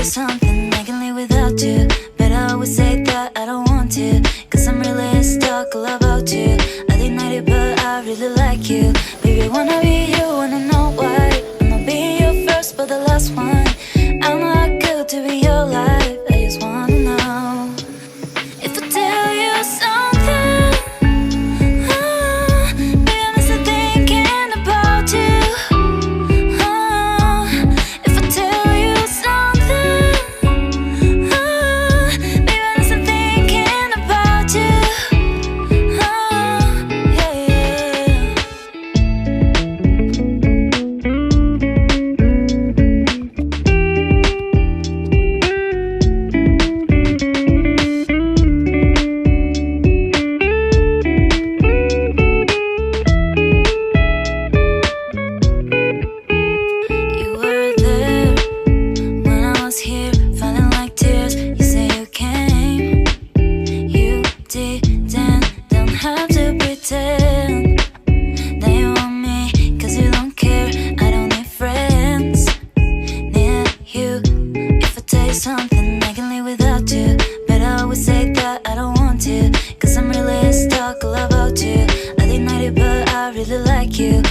Something I can live without you, but I always say that I don't want to, cause I'm really stuck all about you. I deny it but I really like you. Baby, wanna be you, wanna know why I'm not being your first but the last one. I'm not good to be your life, I just wanna know if I tell you something. Baby, I'm still thinking about you. If I tell you something, baby, I'm still thinking about you. Yeah, yeah. You were there when I was here, feeling like tears. You say you came, you didn't, don't have to pretend that you want me, cause you don't care. I don't need friends near you. If I tell you something, I can live without you, but I always say that I don't want to, cause I'm really stuck all about you. I deny it but I really like you.